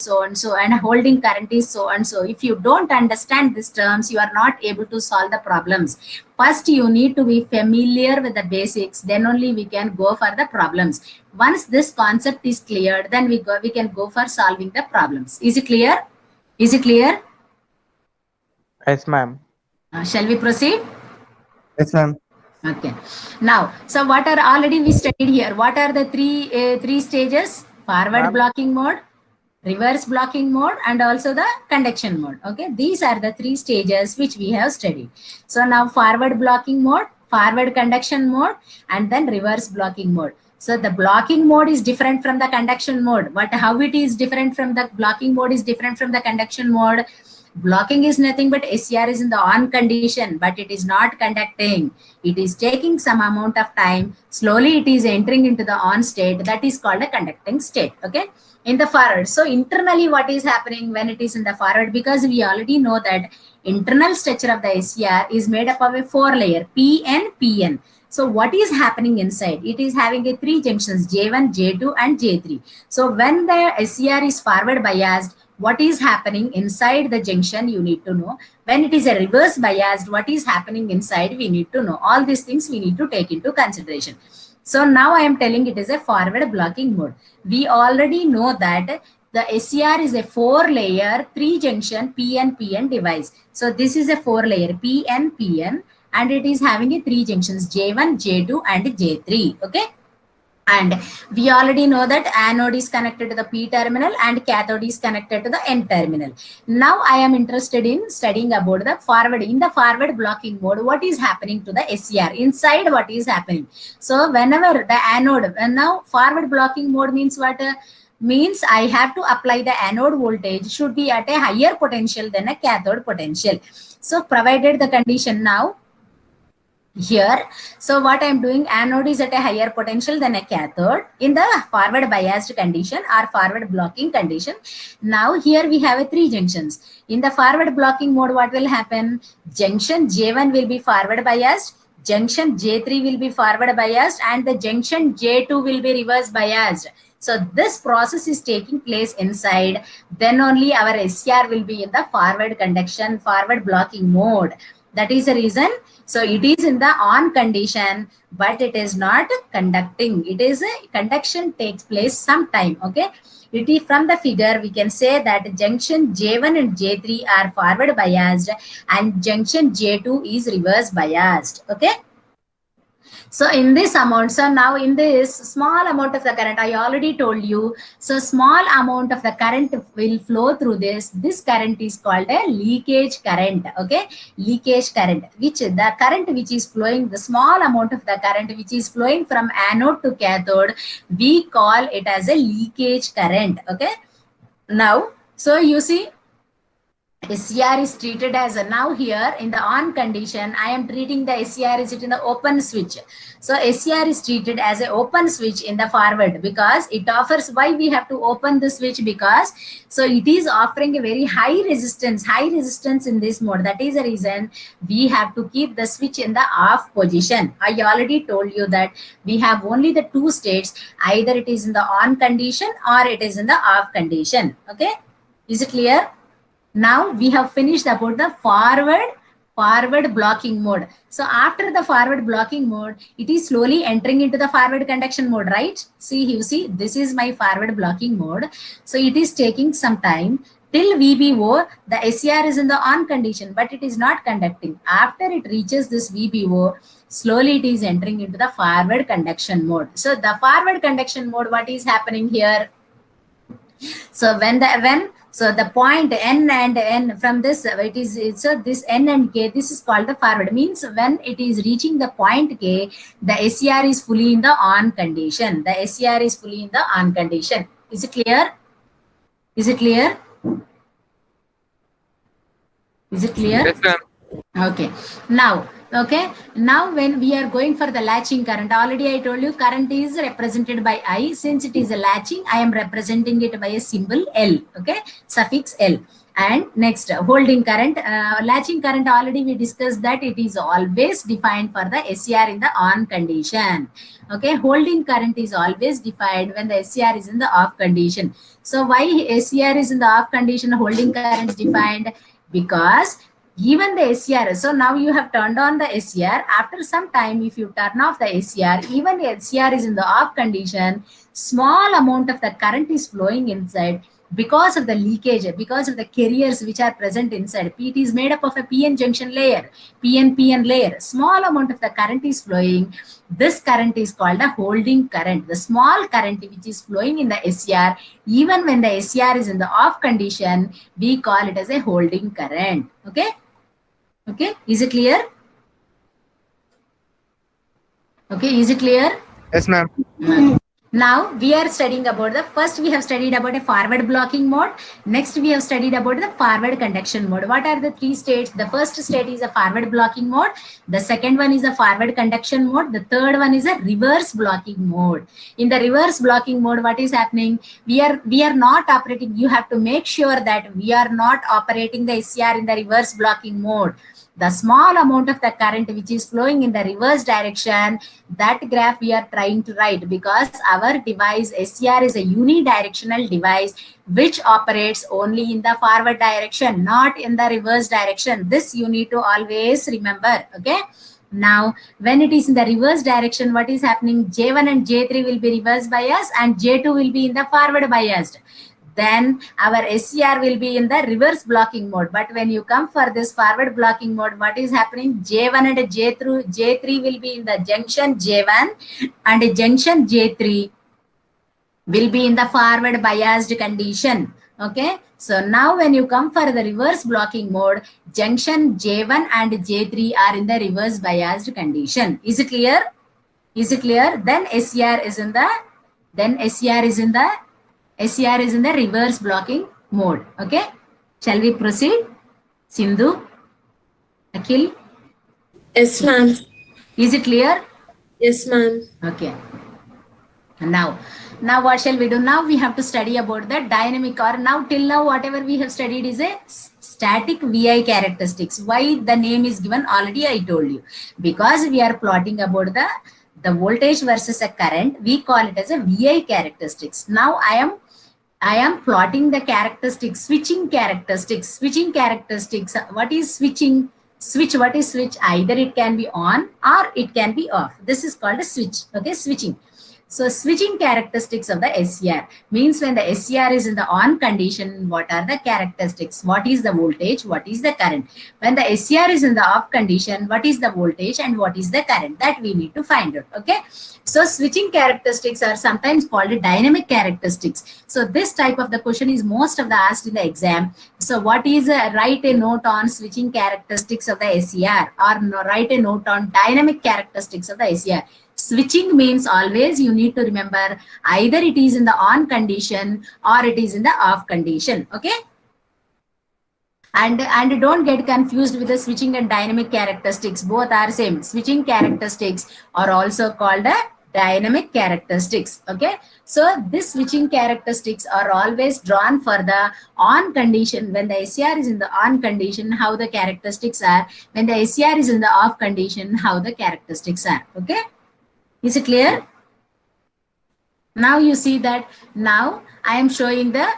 so and so, and holding current is so and so. If you don't understand these terms, you are not able to solve the problems. First, you need to be familiar with the basics, then only we can go for the problems. Once this concept is cleared, then we can go for solving the problems. Is it clear? Is it clear? Yes, ma'am. Shall we proceed? Yes, ma'am. Okay. Now, so what are already we studied here? What are the three stages? Forward blocking mode, reverse blocking mode, and also the conduction mode. Okay, these are the three stages which we have studied. So now forward blocking mode, forward conduction mode, and then reverse blocking mode. So the blocking mode is different from the conduction mode. But how it is different from the blocking mode is different from the conduction mode. Blocking is nothing but SCR is in the on condition, but it is not conducting. It is taking some amount of time. Slowly it is entering into the on state. That is called a conducting state. Okay. In the forward. So internally what is happening when it is in the forward? Because we already know that internal structure of the SCR is made up of a 4-layer PN, PN. So what is happening inside? It is having a 3 junctions, J1, J2 and J3. So when the SCR is forward biased, what is happening inside the junction you need to know. When it is a reverse biased, what is happening inside we need to know. All these things we need to take into consideration. So now I am telling it is a forward blocking mode. We already know that the SCR is a 4-layer 3-junction PN-PN device. So this is a 4-layer PN-PN and it is having a 3 junctions J1, J2 and J3. Okay. And we already know that anode is connected to the P terminal and cathode is connected to the N terminal. Now I am interested in studying about the forward. In the forward blocking mode, what is happening to the SCR? Inside what is happening? So whenever the anode, and now forward blocking mode means what? Means I have to apply the anode voltage should be at a higher potential than a cathode potential. So provided the condition now, here, so what I'm doing, anode is at a higher potential than a cathode in the forward biased condition or forward blocking condition. Now here we have a 3 junctions. In the forward blocking mode, what will happen? Junction J1 will be forward biased, junction J3 will be forward biased, and the junction J2 will be reverse biased. So this process is taking place inside, then only our SCR will be in the forward conduction, forward blocking mode. That is the reason. So it is in the on condition, but it is not conducting. It is a conduction takes place sometime. Okay. It is from the figure we can say that junction J1 and J3 are forward biased and junction J2 is reverse biased. Okay. So in this amount, so now in this small amount of the current, I already told you, so small amount of the current will flow through this. This current is called a leakage current. Okay, leakage current, which the current which is flowing, the small amount of the current which is flowing from anode to cathode, we call it as a leakage current. Okay, now, so you see, SCR is treated as a, now here in the on condition, I am treating the SCR is it in the open switch. So SCR is treated as an open switch in the forward because it offers, why we have to open the switch? Because so it is offering a very high resistance in this mode. That is the reason we have to keep the switch in the off position. I already told you that we have only the 2 states, either it is in the on condition or it is in the off condition. Okay, is it clear? Now we have finished about the forward blocking mode. So after the forward blocking mode, it is slowly entering into the forward conduction mode, right? See, you see, this is my forward blocking mode. So it is taking some time till VBO, the SCR is in the on condition, but it is not conducting. After it reaches this VBO, slowly it is entering into the forward conduction mode. So the forward conduction mode, what is happening here? So so the point N and N from this, it is, so this N and K, this is called the forward, means when it is reaching the point K, the SCR is fully in the on condition. The SCR is fully in the on condition. Is it clear? Is it clear? Is it clear? Yes, ma'am. Okay. Now, when we are going for the latching current, already I told you current is represented by I. Since it is a latching, I am representing it by a symbol L. Okay, suffix L. And next, holding current, latching current, already we discussed that it is always defined for the SCR in the on condition. Okay, holding current is always defined when the SCR is in the off condition. So why SCR is in the off condition, holding current is defined? Because given the SCR, so now you have turned on the SCR. After some time, if you turn off the SCR, even the SCR is in the off condition, small amount of the current is flowing inside because of the leakage, because of the carriers which are present inside. It is made up of a PN junction layer, PN layer. Small amount of the current is flowing. This current is called a holding current. The small current which is flowing in the SCR, even when the SCR is in the off condition, we call it as a holding current. Okay. Okay. Is it clear? Okay. Is it clear? Yes, ma'am. Now we are studying about the first we have studied about a forward blocking mode. Next we have studied about the forward conduction mode. What are the three states? The first state is a forward blocking mode. The second one is a forward conduction mode. The third one is a reverse blocking mode. In the reverse blocking mode, what is happening? We are not operating. You have to make sure that we are not operating the SCR in the reverse blocking mode. The small amount of the current which is flowing in the reverse direction, that graph we are trying to write, because our device SCR is a unidirectional device which operates only in the forward direction, not in the reverse direction. This you need to always remember. Okay. Now, when it is in the reverse direction, what is happening? J1 and J3 will be reverse biased and J2 will be in the forward biased. Then our SCR will be in the reverse blocking mode. But when you come for this forward blocking mode, what is happening? J1 and J3 will be in the junction J1 and junction J3 will be in the forward biased condition. Okay. So now when you come for the reverse blocking mode, junction J1 and J3 are in the reverse biased condition. Is it clear? Is it clear? Then SCR is in the reverse blocking mode. Okay. Shall we proceed? Sindhu, Akhil? Yes, ma'am. Is it clear? Yes, ma'am. Okay. Now what shall we do? Now we have to study about the dynamic, or now till now whatever we have studied is a static VI characteristics. Why the name is given already I told you. Because we are plotting about the voltage versus a current, we call it as a VI characteristics. Now I am plotting the characteristics, switching characteristics. What is switching? What is switch? Either it can be on or it can be off. This is called a switch. Okay, switching. So switching characteristics of the SCR means when the SCR is in the on condition, what are the characteristics? What is the voltage? What is the current? When the SCR is in the off condition, what is the voltage and what is the current? That we need to find out. Okay. So switching characteristics are sometimes called dynamic characteristics. So this type of the question is most of the asked in the exam. So what is write a note on switching characteristics of the SCR, or write a note on dynamic characteristics of the SCR. Switching means always you need to remember either it is in the on condition or it is in the off condition. Okay. And don't get confused with the switching and dynamic characteristics. Both are same. Switching characteristics are also called a dynamic characteristics. Okay. So this switching characteristics are always drawn for the on condition. When the SCR is in the on condition, how the characteristics are. When the SCR is in the off condition, how the characteristics are. Okay. Is it clear? Now you see that now I am showing the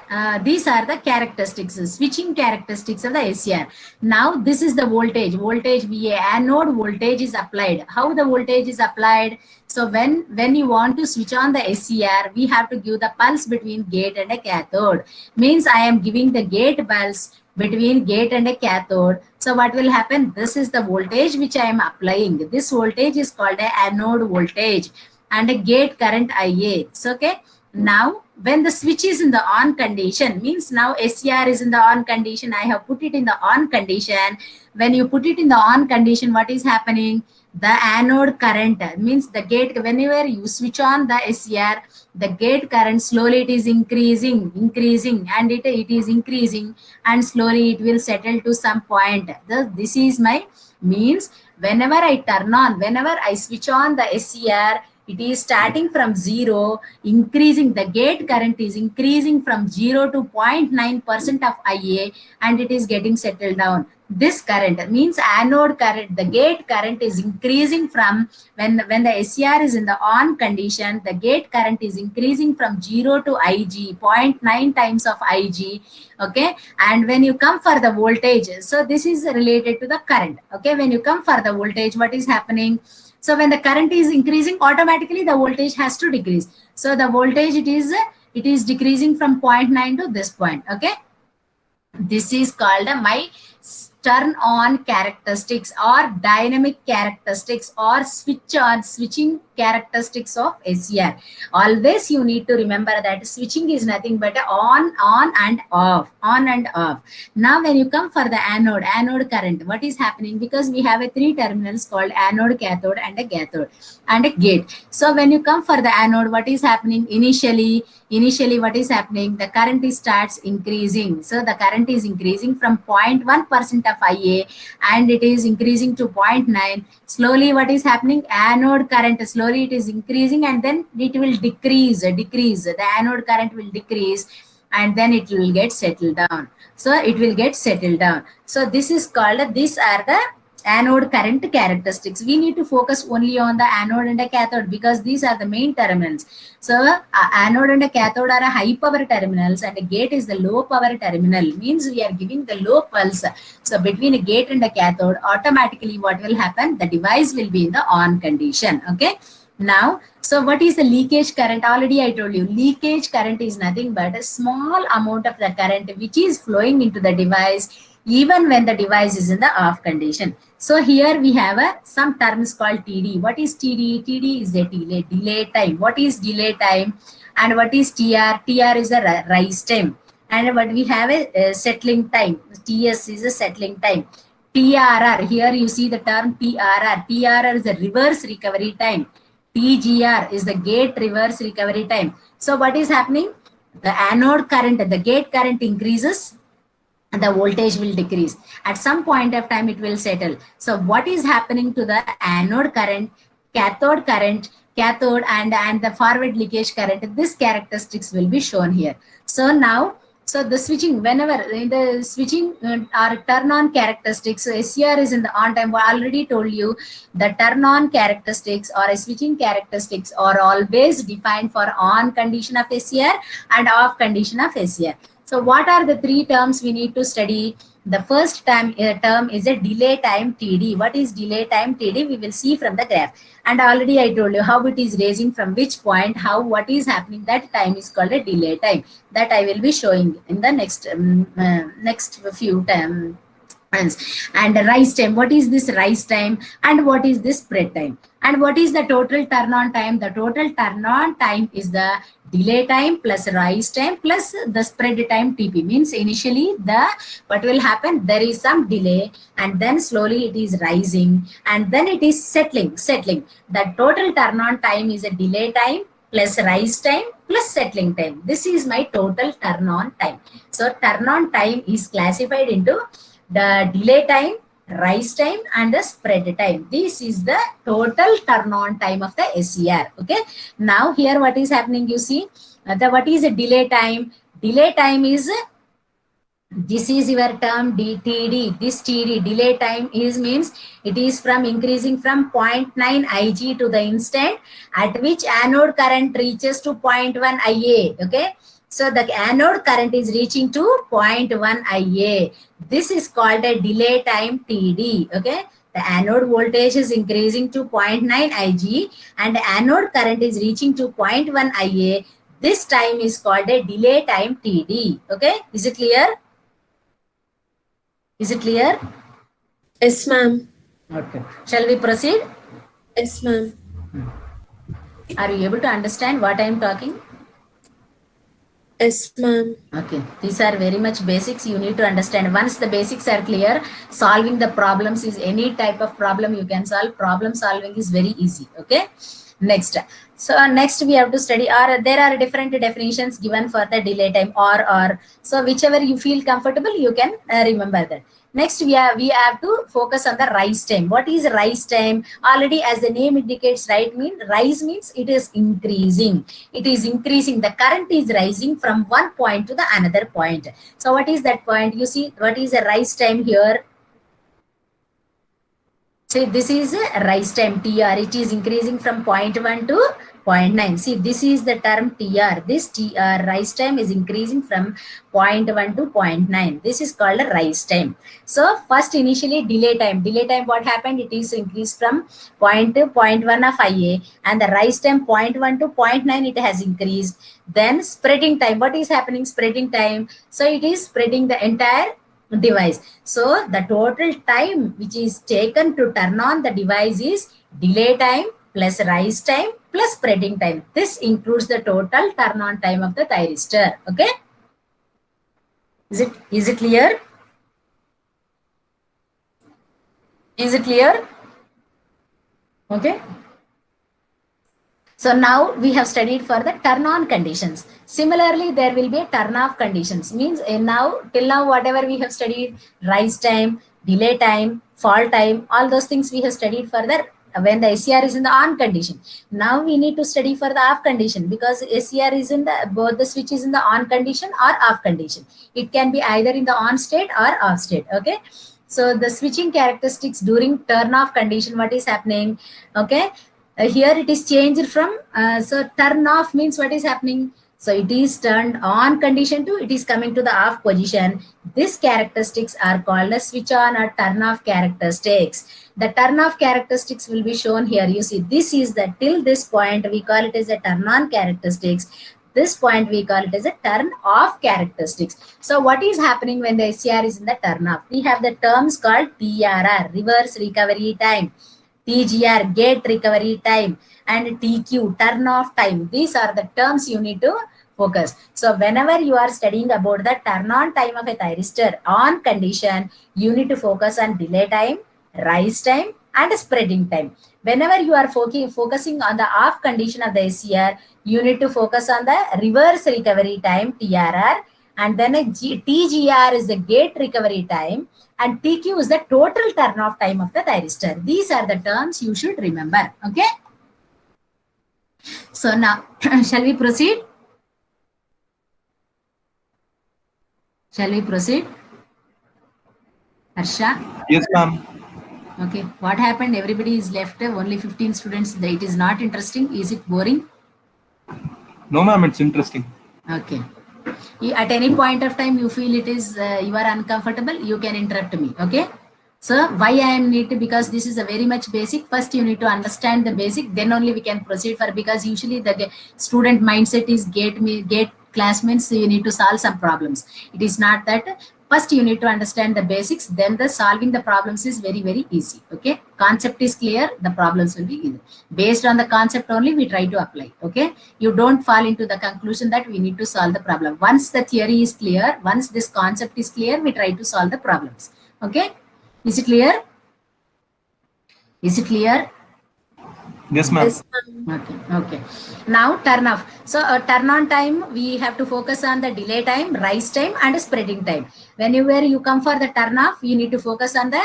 these are the characteristics, switching characteristics of the SCR. Now this is the voltage VA, anode voltage is applied. How the voltage is applied? So when you want to switch on the SCR, we have to give the pulse between gate and a cathode. Means I am giving the gate pulse between gate and a cathode. So what will happen? This is the voltage which I am applying. This voltage is called a anode voltage and a gate current IA. So okay. Now when the switch is in the on condition, means now SCR is in the on condition. I have put it in the on condition. When you put it in the on condition, what is happening? The anode current means the gate, whenever you switch on the SCR, the gate current slowly it is increasing and it is increasing and slowly it will settle to some point. This is my means whenever I turn on, whenever I switch on the SCR, It is starting from 0, increasing, the gate current is increasing from 0 to 0.9% of IA, and it is getting settled down. This current means anode current, the gate current is increasing from, when the SCR is in the on condition, the gate current is increasing from 0 to IG, 0.9 times of IG. Okay, and when you come for the voltage, so this is related to the current. Okay, when you come for the voltage, what is happening? So when the current is increasing, automatically the voltage has to decrease. So the voltage, it is decreasing from 0.9 to this point. Okay, this is called my turn on characteristics or dynamic characteristics or switching characteristics of SCR. Always you need to remember that switching is nothing but on and off, on and off. Now when you come for the anode current, what is happening? Because we have a 3 terminals called anode, cathode and a gate. So when you come for the anode, what is happening? Initially what is happening? The current starts increasing. So the current is increasing from 0.1% of IA, and it is increasing to 0.9. Slowly what is happening? Anode current, slowly it is increasing, and then it will decrease. The anode current will decrease, and then it will get settled down. So it will get settled down. So this is called, these are the anode current characteristics. We need to focus only on the anode and a cathode because these are the main terminals. So anode and a cathode are a high power terminals, and a gate is the low power terminal, means we are giving the low pulse. So between a gate and a cathode, automatically what will happen? The device will be in the on condition. Okay, now, so what is the leakage current? Already I told you, leakage current is nothing but a small amount of the current which is flowing into the device even when the device is in the off condition. So here we have some terms called TD. What is TD? TD is a delay time. What is delay time? And what is TR? TR is a rise time. And what we have a settling time. TS is a settling time. TRR, here you see the term TRR. TRR is a reverse recovery time. TGR is the gate reverse recovery time. So what is happening? The anode current, the gate current increases, and the voltage will decrease. At some point of time, it will settle. So what is happening to the anode current, cathode and the forward leakage current? This characteristics will be shown here. So now, so the switching, whenever in the switching or turn on characteristics, so SCR is in the on time. I already told you the turn on characteristics or switching characteristics are always defined for on condition of SCR and off condition of SCR. So what are the 3 terms we need to study? The first term is a delay time TD. What is delay time TD? We will see from the graph. And already I told you how it is raising from which point, what is happening. That time is called a delay time. That I will be showing in the next few times. And the rise time, what is this rise time and what is this spread time, and what is the total turn on time? The total turn on time is the delay time plus rise time plus the spread time TP. Means initially what will happen, there is some delay and then slowly it is rising and then it is settling. The total turn on time is a delay time plus rise time plus settling time. This is my total turn on time. So turn on time is classified into the delay time, rise time and the spread time. This is the total turn on time of the SCR. Okay, now here what is happening, you see what is a delay time? Delay time is, this is your term DTD. This TD delay time is means it is from increasing from 0.9 Ig to the instant at which anode current reaches to 0.1 Ia. Okay, so the anode current is reaching to 0.1 Ia. This is called a delay time TD. Okay, the anode voltage is increasing to 0.9 Ig and the anode current is reaching to 0.1 Ia. This time is called a delay time TD. Okay, is it clear? Is it clear? Yes, ma'am. Okay. Shall we proceed? Yes, ma'am. Are you able to understand what I am talking? Yes, ma'am. Okay, these are very much basics you need to understand. Once the basics are clear, solving the problems is any type of problem you can solve. Problem solving is very easy. Okay, next. So next we have to study, or there are different definitions given for the delay time or. So whichever you feel comfortable, you can remember that. Next, we have to focus on the rise time. What is rise time? Already, as the name indicates, rise means it is increasing. It is increasing. The current is rising from one point to the another point. So, what is that point? You see, what is the rise time here? See, this is a rise time TR. It is increasing from 0.1 to 0.9. See, this is the term TR. This TR rise time is increasing from 0.1 to 0.9. This is called a rise time. So, first initially delay time. Delay time, what happened? It is increased from 0 to 0.1 of IA, and the rise time 0.1 to 0.9 it has increased. Then spreading time. What is happening? Spreading time. So, it is spreading the entire device. So the total time which is taken to turn on the device is delay time plus rise time plus spreading time. This includes the total turn on time of the thyristor. Okay, is it clear? Is it clear? Okay. So now we have studied for the turn on conditions. Similarly, there will be a turn off conditions. Means now, till now, whatever we have studied, rise time, delay time, fall time, all those things we have studied further when the SCR is in the on condition. Now we need to study for the off condition, because SCR is in the, both the switch is in the on condition or off condition. It can be either in the on state or off state. Okay. So the switching characteristics during turn off condition, what is happening? Okay. Here it is changed from, so turn off means what is happening? So it is turned on condition to it is coming to the off position. These characteristics are called as switch on or turn off characteristics. The turn off characteristics will be shown here. You see, this is the till this point we call it as a turn on characteristics. This point we call it as a turn off characteristics. So what is happening when the SCR is in the turn off? We have the terms called TRR, reverse recovery time, TGR, gate recovery time, and TQ, turn off time. These are the terms you need to focus. So whenever you are studying about the turn on time of a thyristor on condition, you need to focus on delay time, rise time, and spreading time. Whenever you are focusing on the off condition of the SCR, you need to focus on the reverse recovery time, TRR, and then TGR is the gate recovery time, and TQ is the total turn off time of the thyristor. These are the terms you should remember. Okay. So now, shall we proceed? Shall we proceed? Harsha? Yes, ma'am. Okay. What happened? Everybody is left. Only 15 students. It is not interesting. Is it boring? No, ma'am. It's interesting. Okay. At any point of time you feel it is you are uncomfortable, you can interrupt me. Okay. So why I am need to, because this is a very much basic. First you need to understand the basic, then only we can proceed for, because usually the student mindset is gate class means you need to solve some problems. It is not that. First you need to understand the basics, then the solving the problems is very, very easy. Okay. Concept is clear, the problems will be easy. Based on the concept only we try to apply. Okay. You don't fall into the conclusion that we need to solve the problem. Once the theory is clear, once this concept is clear, we try to solve the problems. Okay. Is it clear? Is it clear? Yes, ma'am. Yes, ma'am. Okay. Okay. Now turn off. So turn on time, we have to focus on the delay time, rise time, and spreading time. Whenever you come for the turn off, you need to focus on the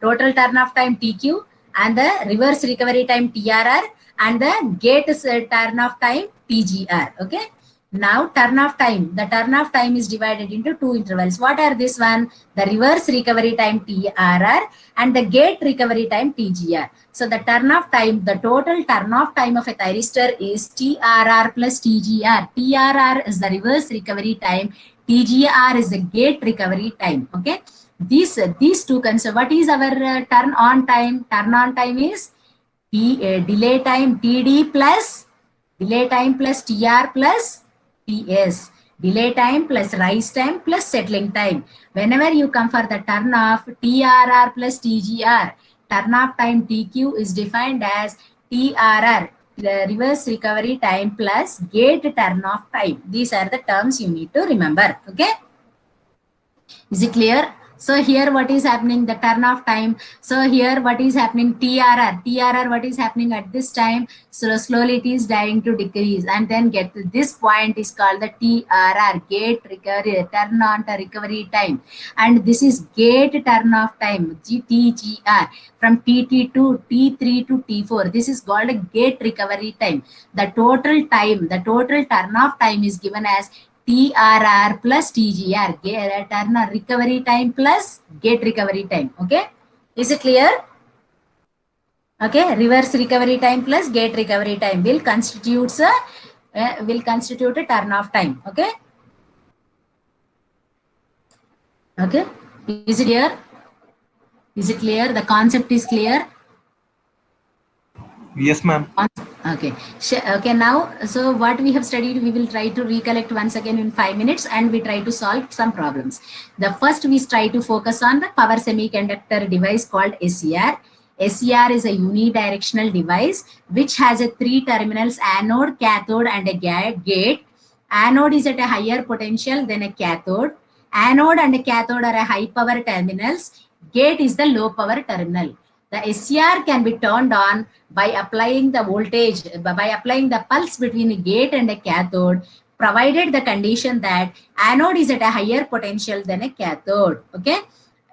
total turn off time TQ, and the reverse recovery time TRR, and the gate turn off time TGR. Okay. Now turn off time. The turn off time is divided into two intervals. What are this one? The reverse recovery time TRR and the gate recovery time TGR. So the turn off time, the total turn off time of a thyristor is TRR plus TGR. TRR is the reverse recovery time. TGR is the gate recovery time. Okay. These two concepts. What is our turn on time? Turn on time is delay time TD plus delay time plus TR plus TS, delay time plus rise time plus settling time. Whenever you come for the turn off, TRR plus TGR, turn off time TQ is defined as TRR, the reverse recovery time plus gate turn off time. These are the terms you need to remember. Okay. Is it clear? So here what is happening, the turn off time. So here what is happening, TRR, what is happening at this time? So slowly it is dying to decrease, and then get to this point is called the TRR, gate recovery, turn on to recovery time. And this is gate turn off time, GTGR, from TT to T3 to T4. This is called a gate recovery time. The total turn off time is given as TRR plus TGR, turn on recovery time plus gate recovery time. Okay, is it clear? Okay, reverse recovery time plus gate recovery time will constitute a turn off time. Okay, okay, is it clear? Is it clear? The concept is clear. Yes, ma'am. Okay. Okay. Now, so what we have studied, we will try to recollect once again in 5 minutes, and we try to solve some problems. The first, we try to focus on the power semiconductor device called SCR. SCR is a unidirectional device which has a 3 terminals: anode, cathode, and a gate. Anode is at a higher potential than a cathode. Anode and a cathode are a high power terminals. Gate is the low power terminal. The SCR can be turned on by applying the voltage, by applying the pulse between a gate and a cathode, provided the condition that anode is at a higher potential than a cathode. Okay,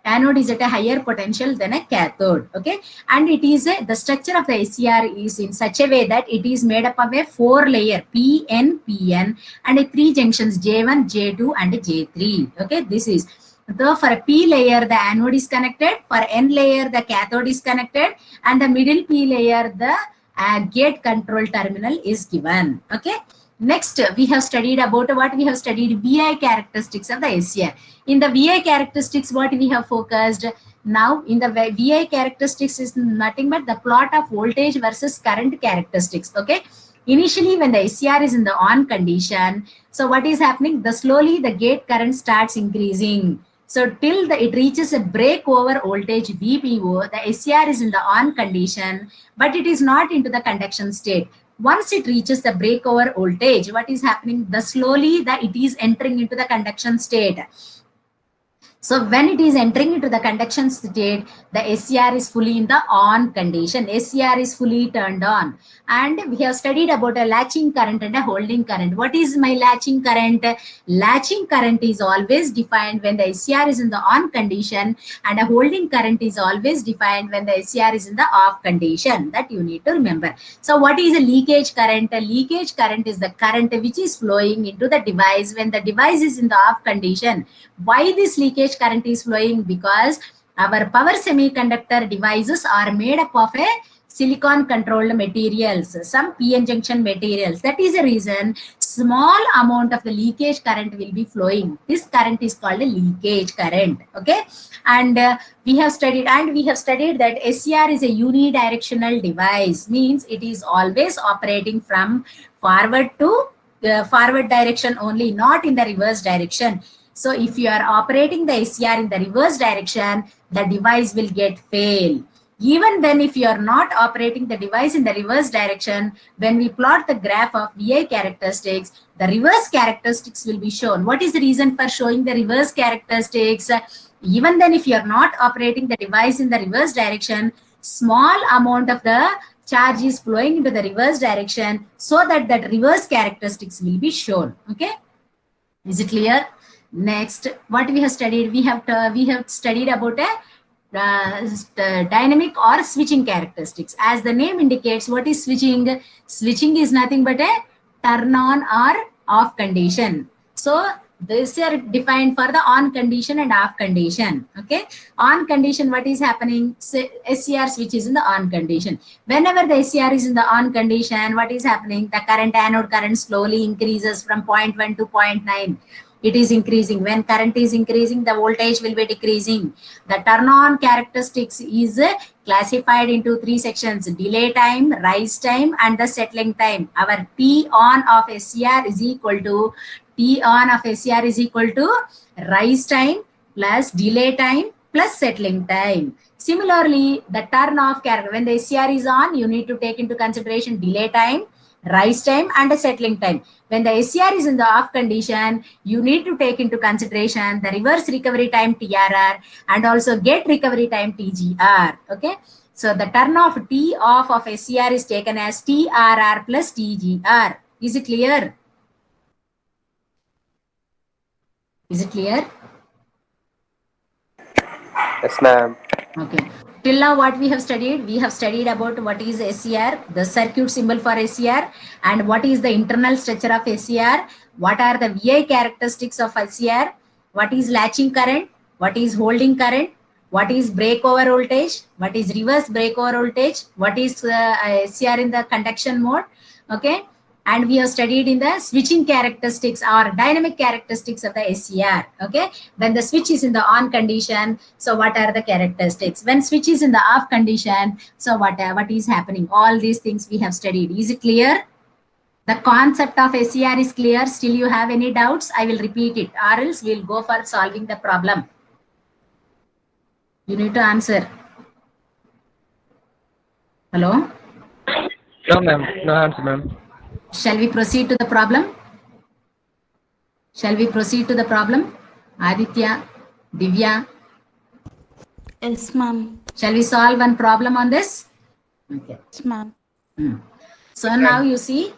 anode is at a higher potential than a cathode. Okay, and it is the structure of the SCR is in such a way that it is made up of a 4-layer PN, and a 3 junctions J1, J2, and J3. Okay, this is. So for a P layer, the anode is connected. For N layer, the cathode is connected, and the middle P layer, the gate control terminal is given. Okay. Next, we have studied about what we have studied VI characteristics of the SCR. In the VI characteristics, what we have focused now in the VI characteristics is nothing but the plot of voltage versus current characteristics. Okay. Initially, when the SCR is in the on condition, so what is happening? Slowly the gate current starts increasing. So till it reaches a breakover voltage VPO, the SCR is in the on condition, but it is not into the conduction state. Once it reaches the breakover voltage, what is happening? Slowly it is entering into the conduction state. So when it is entering into the conduction state, the SCR is fully in the on condition. SCR is fully turned on. And we have studied about a latching current and a holding current. What is my latching current? Latching current is always defined when the SCR is in the on condition, and a holding current is always defined when the SCR is in the off condition. That you need to remember. So what is a leakage current? A leakage current is the current which is flowing into the device when the device is in the off condition. Why this leakage current is flowing? Because our power semiconductor devices are made up of a silicon controlled materials, some PN junction materials. That is the reason small amount of the leakage current will be flowing. This current is called a leakage current. Okay, and we have studied that SCR is a unidirectional device, means it is always operating from forward to forward direction only, not in the reverse direction. So if you are operating the SCR in the reverse direction, the device will get fail. Even then, if you are not operating the device in the reverse direction, when we plot the graph of VI characteristics, the reverse characteristics will be shown. What is the reason for showing the reverse characteristics? Even then, if you are not operating the device in the reverse direction, small amount of the charge is flowing into the reverse direction, so that reverse characteristics will be shown. Okay, is it clear? Next, what we have studied, we have studied about a dynamic or switching characteristics. As the name indicates, what is switching? Switching is nothing but a turn on or off condition. So these are defined for the on condition and off condition. Okay, on condition, what is happening? SCR switch is in the on condition. Whenever the SCR is in the on condition, what is happening? The current, anode current, slowly increases from 0.1 to 0.9. It is increasing. When current is increasing, the voltage will be decreasing. The turn on characteristics is classified into 3 sections: delay time, rise time, and the settling time. Our T on of SCR is equal to rise time plus delay time plus settling time. Similarly, the turn off character, when the SCR is on, you need to take into consideration delay time. rise time and settling time. When the SCR is in the off condition, you need to take into consideration the reverse recovery time TRR and also get recovery time TGR. Okay. So the turn of T off of SCR is taken as TRR plus TGR. Is it clear? Is it clear? Yes, ma'am. Okay. Till now, what we have studied? We have studied about what is SCR, the circuit symbol for SCR, and what is the internal structure of SCR, what are the VI characteristics of SCR, what is latching current, what is holding current, what is breakover voltage, what is reverse breakover voltage, what is SCR in the conduction mode. Okay. And we have studied in the switching characteristics or dynamic characteristics of the SCR. Okay. When the switch is in the on condition, so what are the characteristics? When switch is in the off condition, so what is happening? All these things we have studied. Is it clear? The concept of SCR is clear. Still you have any doubts? I will repeat it, or else we'll go for solving the problem. You need to answer. Hello? No, ma'am. No answer, ma'am. Shall we proceed to the problem? Shall we proceed to the problem? Aditya, Divya, Yes, ma'am. shall we solve one problem on this? Okay. Yes, ma'am. So now you see,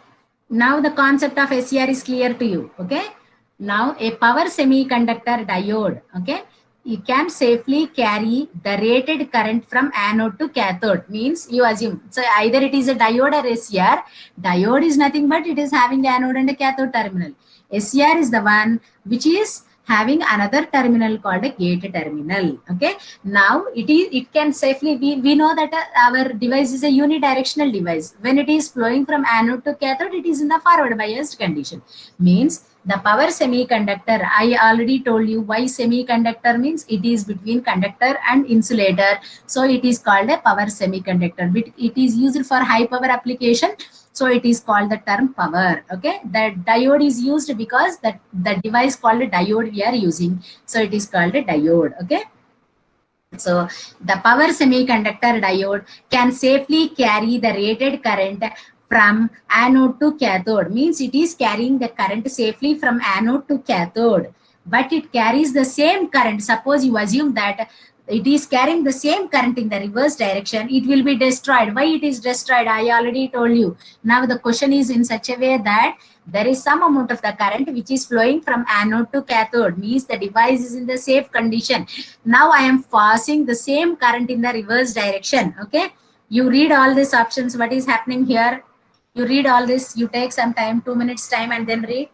now the concept of SCR is clear to you. Okay. Now a power semiconductor diode, okay, you can safely carry the rated current from anode to cathode. Means you assume, so either it is a diode or SCR. Diode is nothing but it is having anode and a cathode terminal. SCR is the one which is having another terminal called a gate terminal. Okay. Now it can safely be, we know that our device is a unidirectional device. When it is flowing from anode to cathode, it is in the forward biased condition. Means the power semiconductor, I already told you why semiconductor means it is between conductor and insulator. So it is called a power semiconductor. It is used for high power application. So it is called the term power. Okay. The diode is used because the device called a diode we are using. So it is called a diode. Okay. So the power semiconductor diode can safely carry the rated current from anode to cathode. Means it is carrying the current safely from anode to cathode, but it carries the same current. Suppose you assume that it is carrying the same current in the reverse direction, it will be destroyed. Why it is destroyed? I already told you. Now the question is in such a way that there is some amount of the current which is flowing from anode to cathode, means the device is in the safe condition. Now I am passing the same current in the reverse direction. Okay. You read all these options. What is happening here? You read all this. You take some time, 2 minutes time, and then read.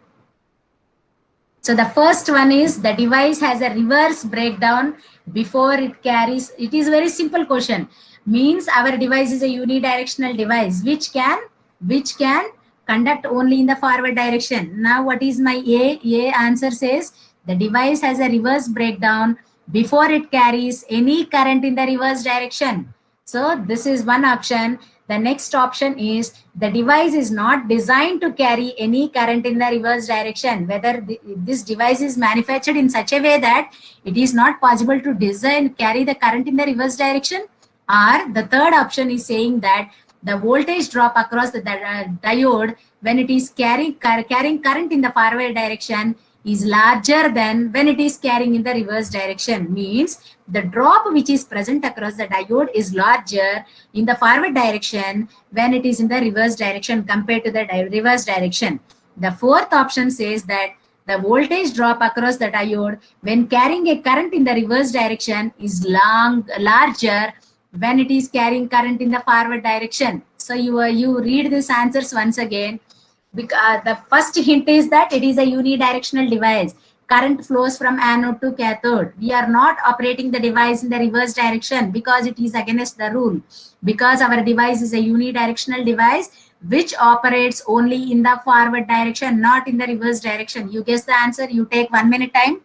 So the first one is the device has a reverse breakdown before it carries. It is very simple question. Means our device is a unidirectional device which can conduct only in the forward direction. Now what is my A? A answer says the device has a reverse breakdown before it carries any current in the reverse direction. So this is one option. The next option is the device is not designed to carry any current in the reverse direction. Whether this device is manufactured in such a way that it is not possible to carry the current in the reverse direction. Or the third option is saying that the voltage drop across the diode when it is carrying current in the forward direction is larger than when it is carrying in the reverse direction. Means the drop which is present across the diode is larger in the forward direction when it is in the reverse direction compared to the reverse direction. The fourth option says that the voltage drop across the diode when carrying a current in the reverse direction is larger when it is carrying current in the forward direction. So you read these answers once again. Because the first hint is that it is a unidirectional device. Current flows from anode to cathode. We are not operating the device in the reverse direction because it is against the rule. Because our device is a unidirectional device which operates only in the forward direction, not in the reverse direction. You guess the answer. You take 1 minute time.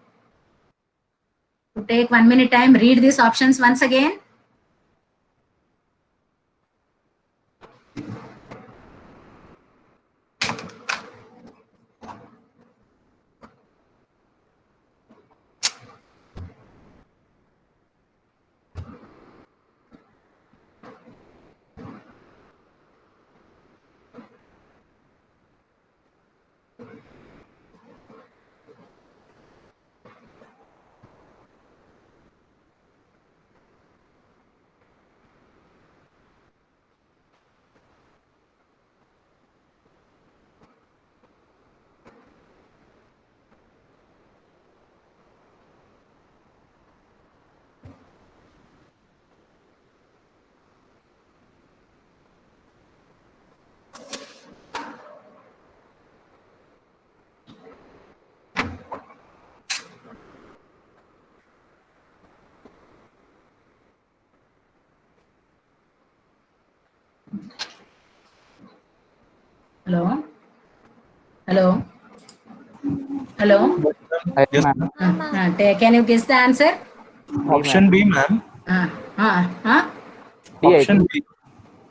You take 1 minute time. Read these options once again. Hello? Hello? Hello? Yes, ma'am. ma'am. Can you guess the answer? Option B, ma'am. Uh, uh, uh, D, I Option think.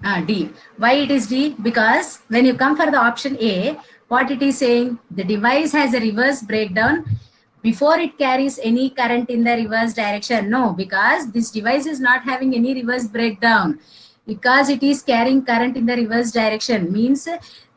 B. D. Why it is D? Because when you come for the option A, what it is saying, the device has a reverse breakdown before it carries any current in the reverse direction. No, because this device is not having any reverse breakdown, because it is carrying current in the reverse direction. Means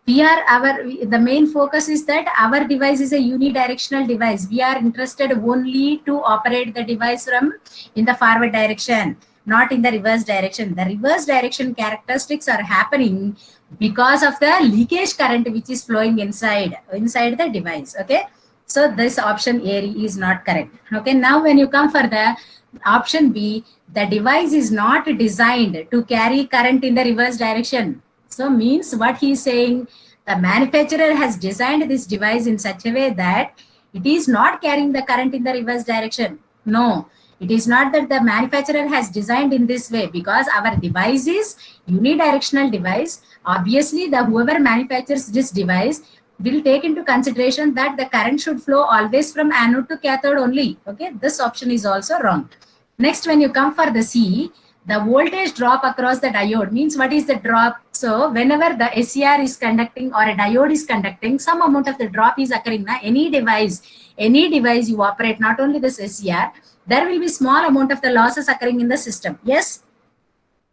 the main focus is that our device is a unidirectional device. We are interested only to operate the device from in the forward direction, not in the reverse direction. The reverse direction characteristics are happening because of the leakage current which is flowing inside the device. Okay, so this option A is not correct. Okay, now when you come for the option B, the device is not designed to carry current in the reverse direction. So means what he is saying, the manufacturer has designed this device in such a way that it is not carrying the current in the reverse direction. No, it is not that the manufacturer has designed in this way, because our device is unidirectional device. Obviously, the whoever manufactures this device will take into consideration that the current should flow always from anode to cathode only. Okay, this option is also wrong. Next, when you come for the C, the voltage drop across the diode means what is the drop? So whenever the SCR is conducting or a diode is conducting, some amount of the drop is occurring. Now, any device you operate, not only this SCR, there will be small amount of the losses occurring in the system. Yes,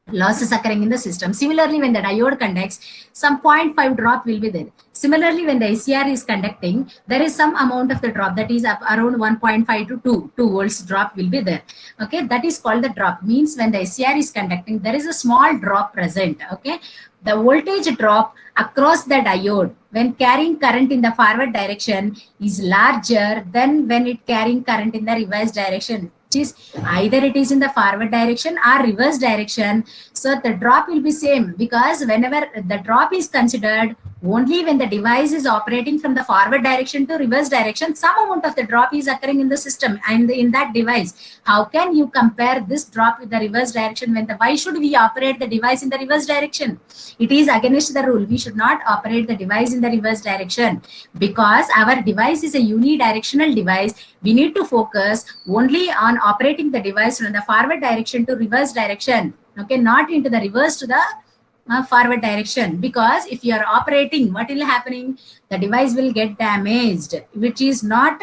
losses occurring in the system. Similarly, when the diode conducts, some 0.5 drop will be there. Similarly, when the SCR is conducting, there is some amount of the drop, that is around 1.5 to 2 volts drop will be there. Okay, that is called the drop. Means when the SCR is conducting, there is a small drop present. Okay, the voltage drop across the diode when carrying current in the forward direction is larger than when it carrying current in the reverse direction. Is either it is in the forward direction or reverse direction, so the drop will be same, because whenever the drop is considered only when the device is operating from the forward direction to reverse direction, some amount of the drop is occurring in the system and in that device. How can you compare this drop with the reverse direction when why should we operate the device in the reverse direction? It is against the rule. We should not operate the device in the reverse direction, because our device is a unidirectional device. We need to focus only on operating the device from the forward direction to reverse direction. Okay, not into the reverse to the forward direction, because if you are operating, what will happening, the device will get damaged, which is not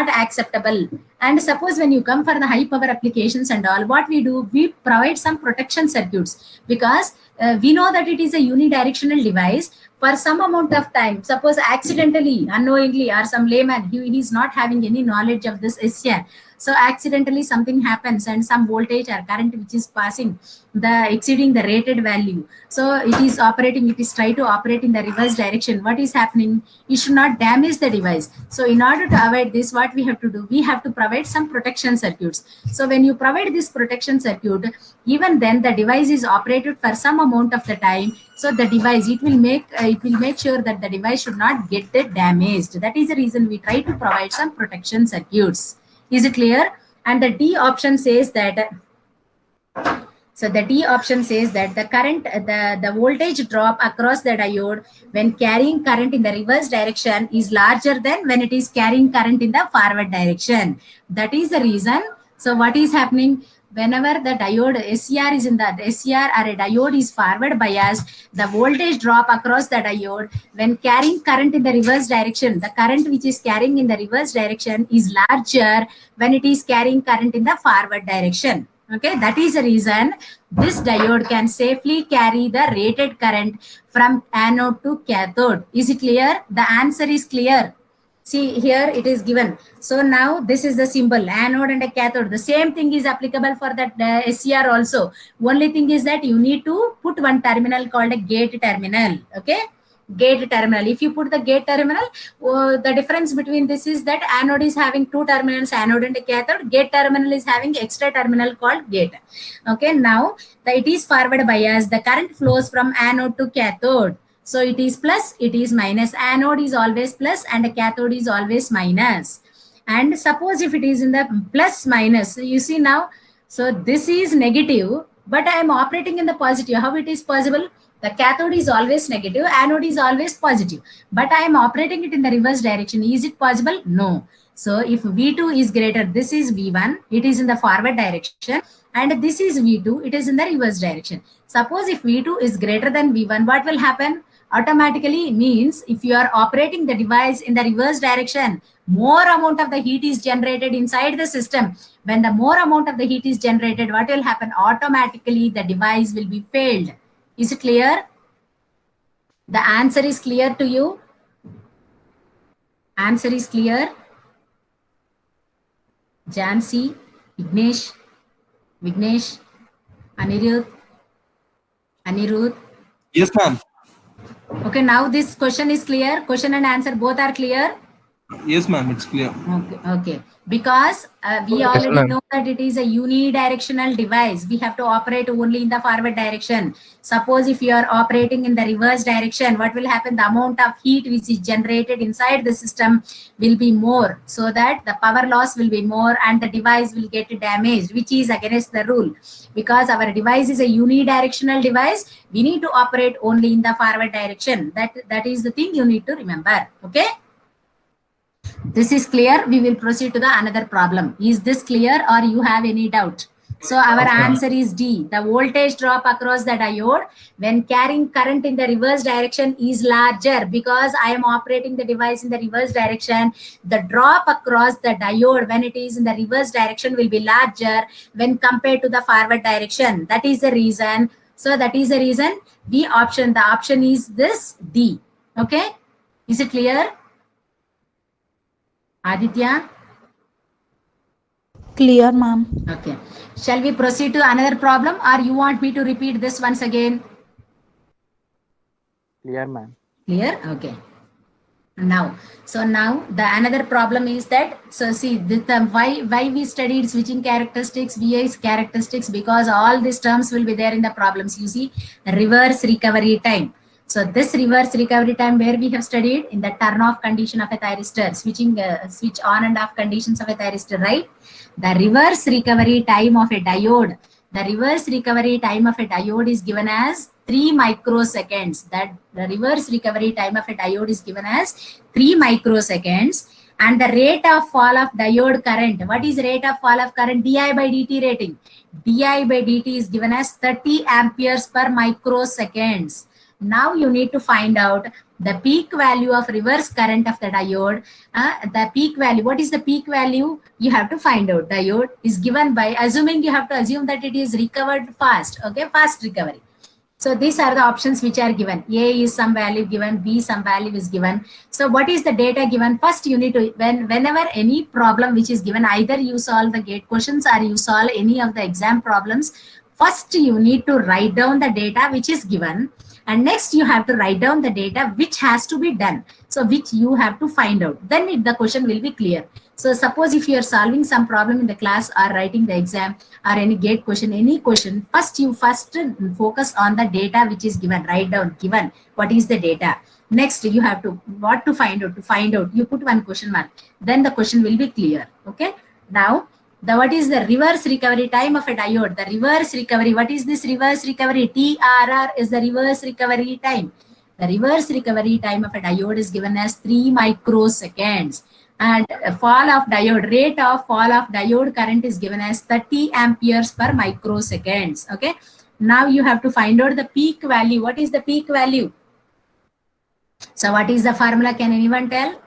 acceptable. And suppose when you come for the high power applications and all, what we do, we provide some protection circuits, because we know that it is a unidirectional device. For some amount of time, suppose accidentally, unknowingly, or some layman, he is not having any knowledge of this SCR, so accidentally something happens and some voltage or current which is passing the exceeding the rated value, so it is try to operate in the reverse direction. What is happening, you should not damage the device. So in order to avoid this, what we have to do, we have to provide some protection circuits. So when you provide this protection circuit, even then the device is operated for some amount of the time, so the device, it will make sure that the device should not get damaged. That is the reason we try to provide some protection circuits. Is it clear? And the D option says that, so the D option says that the current, the voltage drop across the diode when carrying current in the reverse direction is larger than when it is carrying current in the forward direction. That is the reason. So what is happening? Whenever the diode SCR is in the SCR or a diode is forward biased, the voltage drop across the diode when carrying current in the reverse direction, the current which is carrying in the reverse direction is larger when it is carrying current in the forward direction. Okay, that is the reason this diode can safely carry the rated current from anode to cathode. Is it clear? The answer is clear. See here it is given. So now this is the symbol, anode and a cathode. The same thing is applicable for that SCR also. Only thing is that you need to put one terminal called a gate terminal. Okay, gate terminal. If you put the gate terminal, the difference between this is that anode is having two terminals, anode and a cathode. Gate terminal is having extra terminal called gate. Okay, now it is forward bias. The current flows from anode to cathode. So it is plus, it is minus. Anode is always plus and a cathode is always minus. And suppose if it is in the plus minus, you see now, so this is negative but I am operating in the positive. How it is possible? The cathode is always negative, anode is always positive, but I am operating it in the reverse direction. Is it possible? No. So if V2 is greater, this is V1, it is in the forward direction, and this is V2, it is in the reverse direction. Suppose if V2 is greater than V1, what will happen? Automatically means if you are operating the device in the reverse direction, more amount of the heat is generated inside the system. When the more amount of the heat is generated, what will happen? Automatically the device will be failed. Is it clear? The answer is clear to you? Answer is clear? Jansi, Vignesh, Anirudh. Yes, ma'am. Okay, now this question is clear. Question and answer both are clear. Yes, ma'am. It's clear. Okay. Because we Yes, already ma'am. know that it is a unidirectional device. We have to operate only in the forward direction. Suppose if you are operating in the reverse direction, what will happen? The amount of heat which is generated inside the system will be more, so that the power loss will be more and the device will get damaged, which is against the rule. Because our device is a unidirectional device, we need to operate only in the forward direction. That is the thing you need to remember. Okay. This is clear. We will proceed to the another problem. Is this clear or you have any doubt? So our answer is D. The voltage drop across the diode when carrying current in the reverse direction is larger, because I am operating the device in the reverse direction. The drop across the diode when it is in the reverse direction will be larger when compared to the forward direction. That is the reason. So that is the reason B option. The option is this D. Okay. Is it clear? Aditya? Clear, ma'am. Okay. Shall we proceed to another problem, or you want me to repeat this once again? Clear, ma'am. Clear? Okay. Now the another problem is that, so see why we studied switching characteristics, VI's characteristics, because all these terms will be there in the problems. You see, reverse recovery time. So this reverse recovery time, where we have studied in the turn off condition of a thyristor, switch on and off conditions of a thyristor, right? The reverse recovery time of a diode. The reverse recovery time of a diode is given as 3 microseconds. That the reverse recovery time of a diode is given as 3 microseconds. And the rate of fall of diode current. What is rate of fall of current? Di by dt rating. Di by dt is given as 30 amperes per microseconds. Now you need to find out the peak value of reverse current of the diode. The peak value. What is the peak value? You have to find out. Diode is given by assuming, you have to assume that it is recovered fast. Okay, fast recovery. So these are the options which are given. A is some value given, B some value is given. So what is the data given? First you need to, whenever any problem which is given, either you solve the gate questions or you solve any of the exam problems, first you need to write down the data which is given. And next you have to write down the data which has to be done. So which you have to find out. Then the question will be clear. So suppose if you are solving some problem in the class or writing the exam or any gate question, any question, first focus on the data which is given. Write down, given, what is the data. Next you have to, what to find out. To find out, you put one question mark. Then the question will be clear. Okay. Now, what is the reverse recovery time of a diode? The reverse recovery, what is this reverse recovery? TRR is the reverse recovery time. The reverse recovery time of a diode is given as 3 microseconds. And fall of diode, rate of fall of diode current is given as 30 amperes per microseconds. Okay. Now you have to find out the peak value. What is the peak value? So what is the formula? Can anyone tell?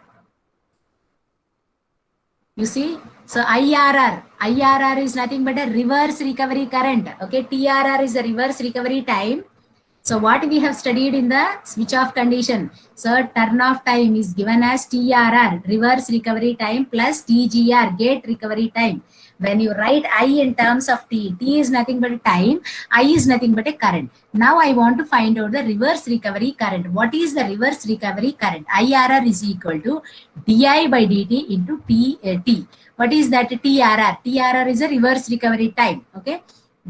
You see? So IRR is nothing but a reverse recovery current. Okay, TRR is the reverse recovery time. So what we have studied in the switch off condition. So turn off time is given as TRR, reverse recovery time, plus TGR, gate recovery time. When you write I in terms of T is nothing but a time, I is nothing but a current. Now I want to find out the reverse recovery current. What is the reverse recovery current? IRR is equal to DI by dt into T. What is that? TRR. TRR is a reverse recovery time. Okay.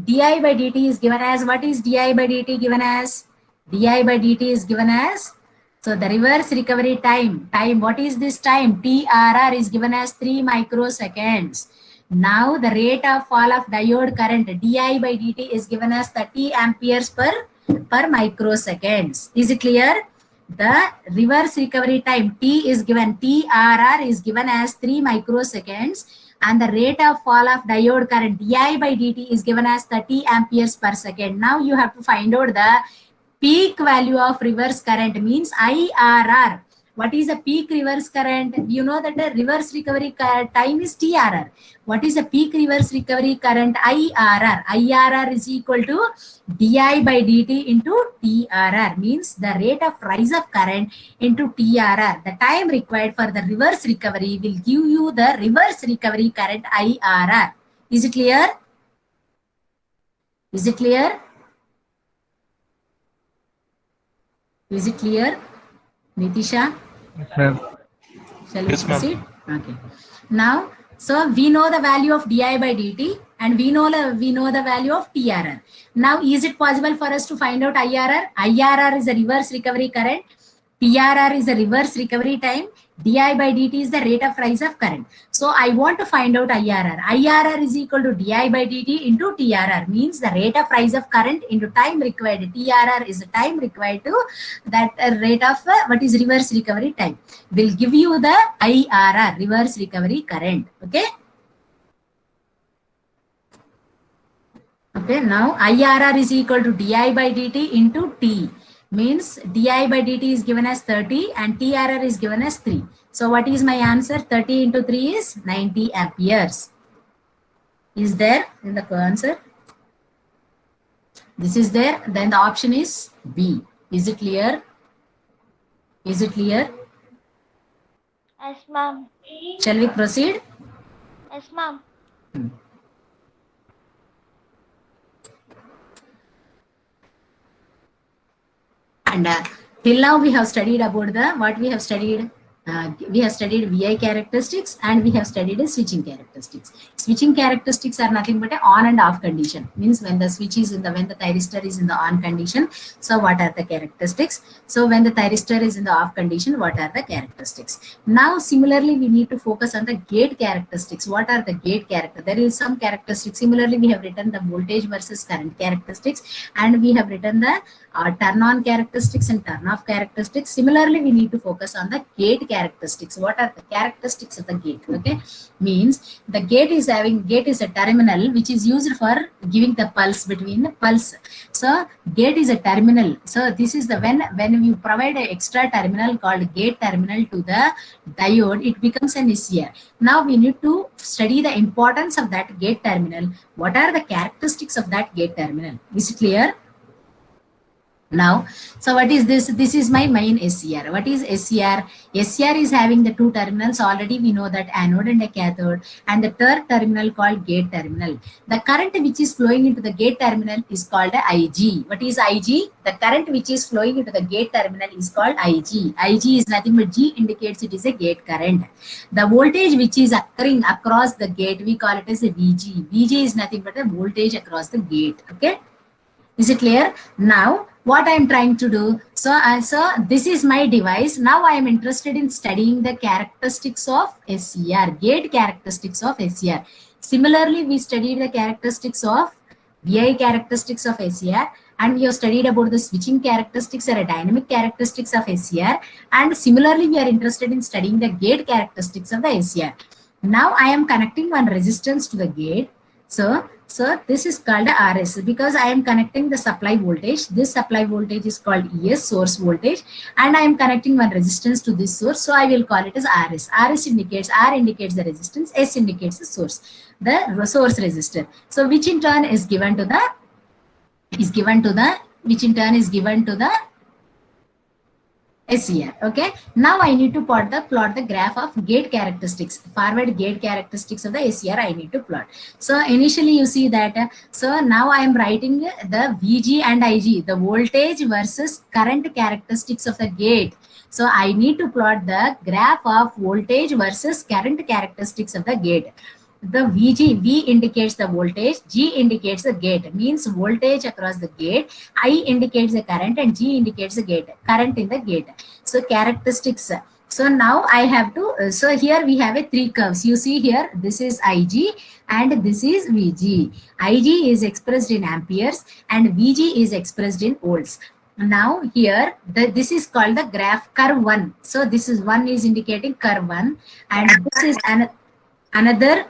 Di by dt is given as, what is di by dt given as? Di by dt is given as, so the reverse recovery time, what is this time? TRR is given as 3 microseconds. Now the rate of fall of diode current di by dt is given as 30 amperes per microseconds. Is it clear? The reverse recovery time T is given, TRR is given as 3 microseconds, and the rate of fall of diode current di by dt is given as 30 amperes per second. Now you have to find out the peak value of reverse current, means IRR. What is the peak reverse current? You know that the reverse recovery time is TRR. What is the peak reverse recovery current? IRR. IRR is equal to di by dt into TRR, means the rate of rise of current into TRR. The time required for the reverse recovery will give you the reverse recovery current IRR. Is it clear? Is it clear? Is it clear? Nitisha? Yes, ma'am. Shall we Yes, ma'am. proceed? Okay. Now, so we know the value of di by dt and we know the value of TRR. Now, is it possible for us to find out IRR? IRR is a reverse recovery current. TRR is a reverse recovery time. Di by dt is the rate of rise of current. So I want to find out IRR. IRR is equal to di by dt into TRR, means the rate of rise of current into time required. TRR is the time required to that rate of what is reverse recovery time. Will give you the IRR, reverse recovery current. Okay. Okay. Now IRR is equal to di by dt into T. Means di by dt is given as 30 and TRR is given as 3. So what is my answer? 30 into 3 is 90 amperes. Is there in the answer? This is there. Then the option is B. Is it clear? Is it clear? Yes, ma'am. Shall we proceed? Yes, ma'am. And till now we have studied about the what we have studied. We have studied VI characteristics and we have studied switching characteristics. Switching characteristics are nothing but a on and off condition. Means when the switch is in the when the thyristor is in the on condition. So what are the characteristics? So when the thyristor is in the off condition, what are the characteristics? Now similarly we need to focus on the gate characteristics. What are the gate characteristics? There is some characteristics. Similarly we have written the voltage versus current characteristics and we have written the turn on characteristics and turn off characteristics. Similarly we need to focus on the gate characteristics. What are the characteristics of the gate? Okay, means the gate is a terminal which is used for giving the pulse between the pulse. So gate is a terminal. So this is the when you provide an extra terminal called gate terminal to the diode, it becomes an SCR. Now we need to study the importance of that gate terminal. What are the characteristics of that gate terminal? Is it clear? Now, so what is this? This is my main SCR. What is SCR? SCR is having the two terminals. Already we know that anode and a cathode, and the third terminal called gate terminal. The current which is flowing into the gate terminal is called IG. What is IG? The current which is flowing into the gate terminal is called IG. IG is nothing but G indicates it is a gate current. The voltage which is occurring across the gate, we call it as a VG. VG is nothing but a voltage across the gate. Okay. Is it clear? Now, what I am trying to do, so this is my device. Now I am interested in studying the characteristics of SCR, gate characteristics of SCR. Similarly, we studied the characteristics of VI characteristics of SCR, and we have studied about the switching characteristics or dynamic characteristics of SCR. And similarly, we are interested in studying the gate characteristics of the SCR. Now I am connecting one resistance to the gate. So this is called RS because I am connecting the supply voltage. This supply voltage is called ES, source voltage, and I am connecting one resistance to this source. So I will call it as RS. R indicates the resistance, S indicates the source resistor. So which in turn is given to the SCR. Okay. Now I need to plot the graph of gate characteristics, forward gate characteristics of the SCR. I need to plot. So initially you see that. So now I am writing the VG and IG, the voltage versus current characteristics of the gate. So I need to plot the graph of voltage versus current characteristics of the gate. The VG, V indicates the voltage, G indicates the gate, means voltage across the gate, I indicates the current, and G indicates the gate, current in the gate. So characteristics, So now I have to, so here we have a three curves. You see here, this is IG and this is VG. IG is expressed in amperes and VG is expressed in volts. Now here, this is called the graph curve 1. So this is 1 is indicating curve 1 and this is another.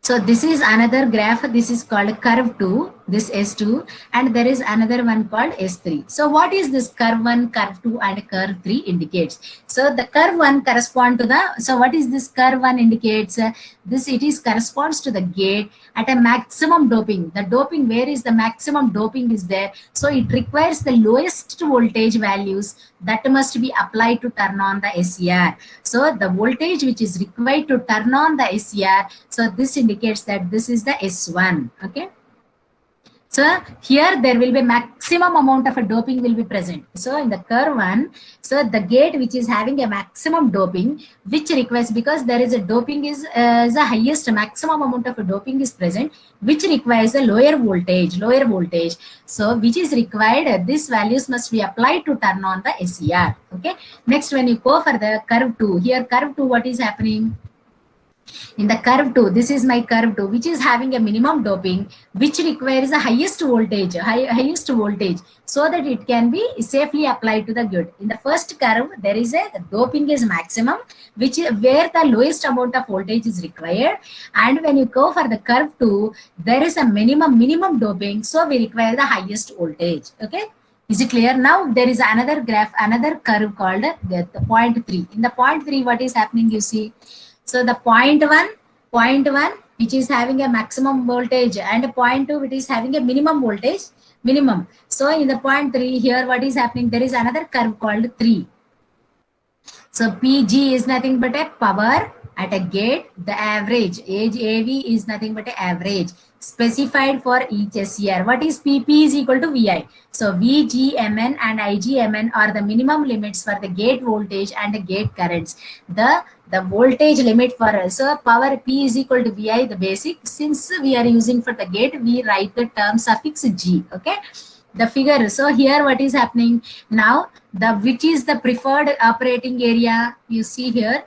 So this is another graph. This is called curve 2, this S2, and there is another one called S3. So what is this curve 1, curve 2, and curve 3 indicates? So the curve 1 correspond to the, so what is this curve 1 indicates? This it is corresponds to the gate at a maximum doping. The doping, where is the maximum doping is there. So it requires the lowest voltage values that must be applied to turn on the SCR. So the voltage which is required to turn on the SCR, so this indicates that this is the S1. Okay. So here there will be maximum amount of a doping will be present. So in the curve 1, so the gate which is having a maximum doping, which requires, because there is a doping is the highest maximum amount of a doping is present, which requires a lower voltage. So which is required, these values must be applied to turn on the SCR. Okay. Next, when you go for the curve 2, here curve 2, what is happening? In the curve 2, this is my curve 2, which is having a minimum doping, which requires the highest voltage, so that it can be safely applied to the gate. In the first curve, there is the doping is maximum, which is where the lowest amount of voltage is required. And when you go for the curve 2, there is a minimum doping, so we require the highest voltage. Okay. Is it clear? Now there is another graph, another curve called the point 3. In the point 3, what is happening? You see. So the point 1, which is having a maximum voltage, and point 2, which is having a minimum voltage, So in the point 3 here, what is happening? There is another curve called 3. So PG is nothing but a power at a gate. The average, AV is nothing but an average specified for each SCR. What is PP is equal to VI. So VGMN and IGMN are the minimum limits for the gate voltage and the gate currents. The voltage limit for us, so power P is equal to VI, the basic. Since we are using for the gate, we write the term suffix G. Okay. The figure. So here what is happening now? Which is the preferred operating area? You see here.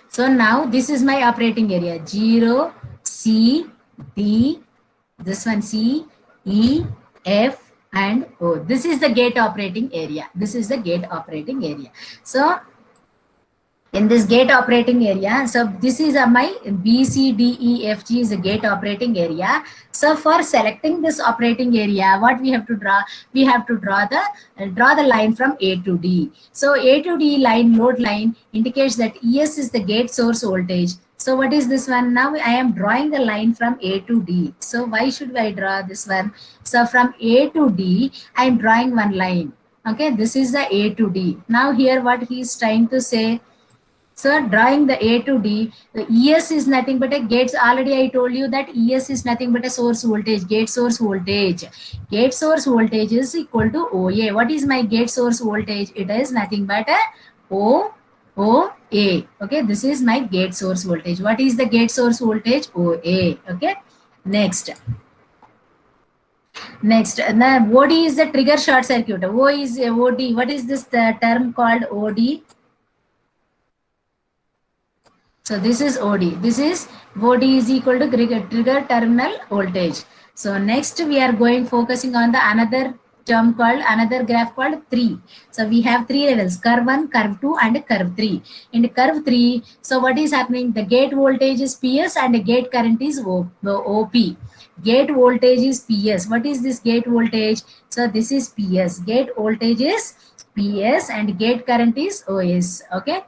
So now this is my operating area. 0, C, D, this one C, E, F, and O. This is the gate operating area. So in this gate operating area, so this is my B, C, D, E, F, G is a gate operating area. So for selecting this operating area, what we have to draw? We have to draw the line from A to D. So A to D line, load line, indicates that ES is the gate source voltage. So what is this one? Now I am drawing the line from A to D. So why should I draw this one? So from A to D, I am drawing one line. Okay, this is the A to D. Now here what he is trying to say. So drawing the A to D, the ES is nothing but a gates. Already I told you that ES is nothing but a source voltage, gate source voltage. Gate source voltage is equal to OA. What is my gate source voltage? It is nothing but a OA. Okay, this is my gate source voltage. What is the gate source voltage? OA. Okay, next. The OD is the trigger short circuit. O is OD. What is this term called OD? So this is OD. This is OD is equal to trigger terminal voltage. So next we are focusing on the another graph called 3. So we have 3 levels: curve 1, curve 2, and curve 3. In curve 3, so what is happening? The gate voltage is PS and the gate current is OP. Gate voltage is PS. What is this gate voltage? So this is PS. Gate voltage is PS and gate current is OS. Okay.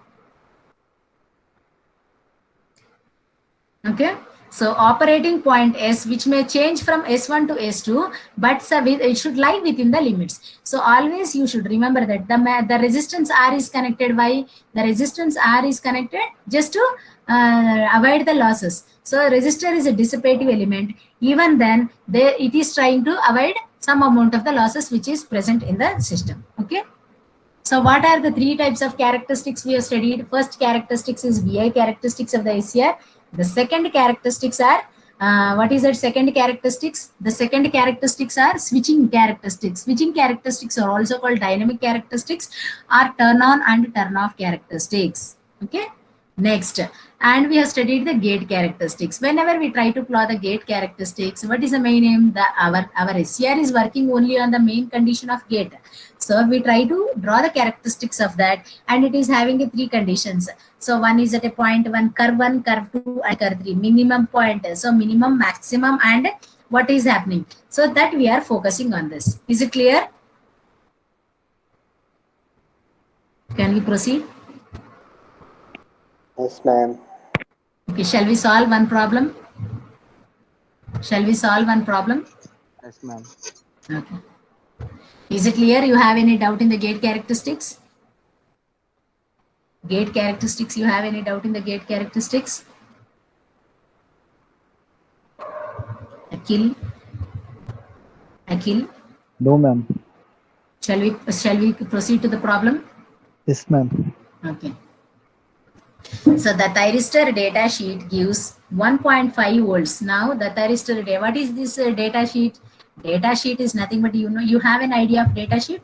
Okay, so operating point S, which may change from S1 to S2, but it should lie within the limits. So always you should remember that the resistance R is connected. Why? The resistance R is connected just to avoid the losses. So resistor is a dissipative element. Even then, it is trying to avoid some amount of the losses which is present in the system. Okay. So what are the 3 types of characteristics we have studied? First characteristics is VI characteristics of the SCR. The second characteristics are What is that second characteristics? The second characteristics are switching characteristics. Switching characteristics are also called dynamic characteristics or turn on and turn off characteristics. Okay. Next, and we have studied the gate characteristics. Whenever we try to plot the gate characteristics, what is the main aim? Our SCR is working only on the main condition of gate. So we try to draw the characteristics of that, and it is having a 3 conditions. So one is at a point 1, curve 2, and curve 3. Minimum point. So minimum, maximum, and what is happening. So that we are focusing on this. Is it clear? Can we proceed? Yes, ma'am. Okay, shall we solve one problem? Shall we solve one problem? Yes, ma'am. Okay. Is it clear? You have any doubt in the gate characteristics? Gate characteristics, you have any doubt in the gate characteristics? Akhil? Akhil? No, ma'am. Shall we proceed to the problem? Yes, ma'am. Okay. So the thyristor data sheet gives 1.5 volts. Now the thyristor data, what is this data sheet? Data sheet is nothing but, you have an idea of data sheet?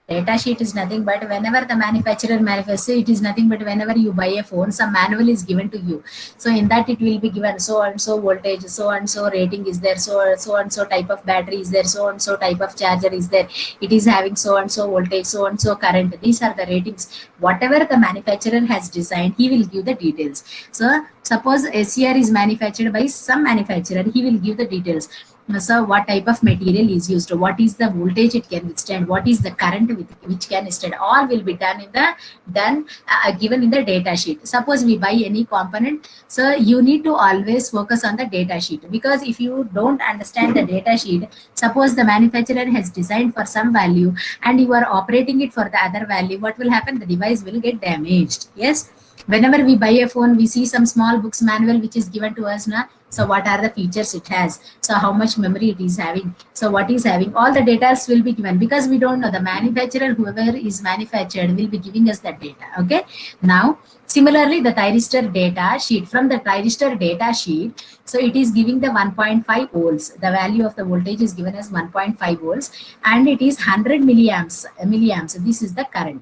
Data sheet is nothing but whenever the manufacturer manifests, it is nothing but whenever you buy a phone, some manual is given to you. So in that it will be given so and so voltage, so and so rating is there, so and so type of battery is there, so and so type of charger is there. It is having so and so voltage, so and so current. These are the ratings. Whatever the manufacturer has designed, he will give the details. So suppose SCR is manufactured by some manufacturer, he will give the details. So what type of material is used, what is the voltage it can withstand, what is the current which can withstand, all will be done in the given in the data sheet. Suppose we buy any component, so you need to always focus on the data sheet, because if you don't understand the data sheet, suppose the manufacturer has designed for some value and you are operating it for the other value, what will happen? The device will get damaged. Yes. Whenever we buy a phone, we see some small books manual which is given to us now. So what are the features it has? So how much memory it is having? So what is having? All the data will be given, because we don't know. The manufacturer, whoever is manufactured, will be giving us that data. Okay. Now, similarly, the thyristor data sheet, from the thyristor data sheet, so it is giving the 1.5 volts. The value of the voltage is given as 1.5 volts, and it is 100 milliamps. This is the current.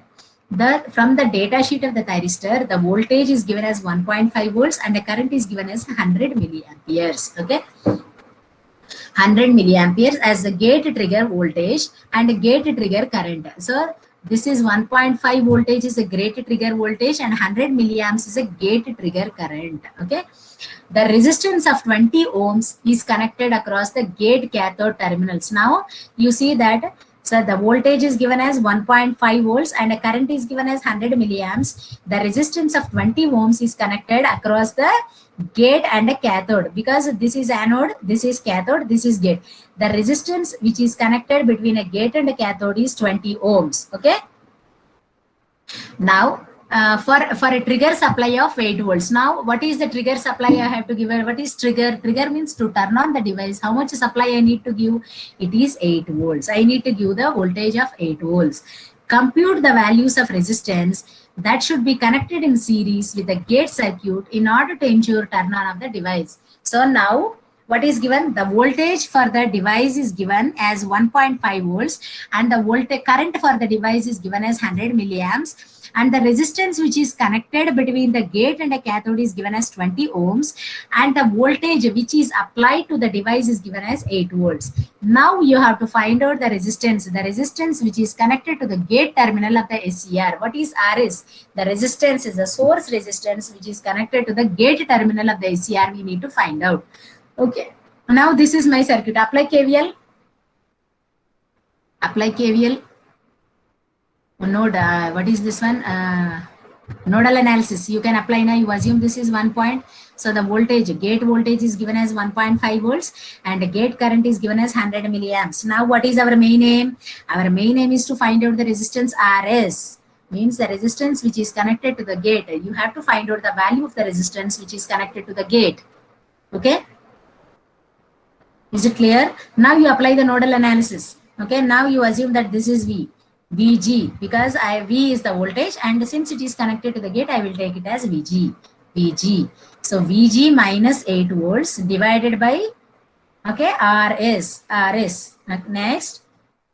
From the data sheet of the thyristor, the voltage is given as 1.5 volts and the current is given as 100 milliamperes. Okay, 100 milliamperes as the gate trigger voltage and gate trigger current. So this is 1.5 voltage is a gate trigger voltage and 100 milliamps is a gate trigger current. Okay, the resistance of 20 ohms is connected across the gate cathode terminals. Now you see that. So the voltage is given as 1.5 volts and a current is given as 100 milliamps. The resistance of 20 ohms is connected across the gate and a cathode, because this is anode, this is cathode, this is gate. The resistance which is connected between a gate and a cathode is 20 ohms. Okay. Now, for a trigger supply of 8 volts. Now, what is the trigger supply I have to give? What is trigger? Trigger means to turn on the device. How much supply I need to give? It is 8 volts. I need to give the voltage of 8 volts. Compute the values of resistance that should be connected in series with the gate circuit in order to ensure turn on of the device. So now, what is given? The voltage for the device is given as 1.5 volts and the voltage current for the device is given as 100 milliamps. And the resistance which is connected between the gate and the cathode is given as 20 ohms, and the voltage which is applied to the device is given as 8 volts. Now you have to find out the resistance which is connected to the gate terminal of the SCR. What is RS? The resistance is the source resistance which is connected to the gate terminal of the SCR. We need to find out. Okay. Now this is my circuit. Apply KVL. Apply KVL. Node, what is this one? Nodal analysis. You can apply now. You assume this is 1 point. So the voltage, gate voltage is given as 1.5 volts and the gate current is given as 100 milliamps. Now what is our main aim? Our main aim is to find out the resistance RS. Means the resistance which is connected to the gate. You have to find out the value of the resistance which is connected to the gate. Okay. Is it clear? Now you apply the nodal analysis. Okay. Now you assume that this is VG, because V is the voltage, and since it is connected to the gate, I will take it as VG. VG. So VG minus 8 volts divided by, okay, RS. Next,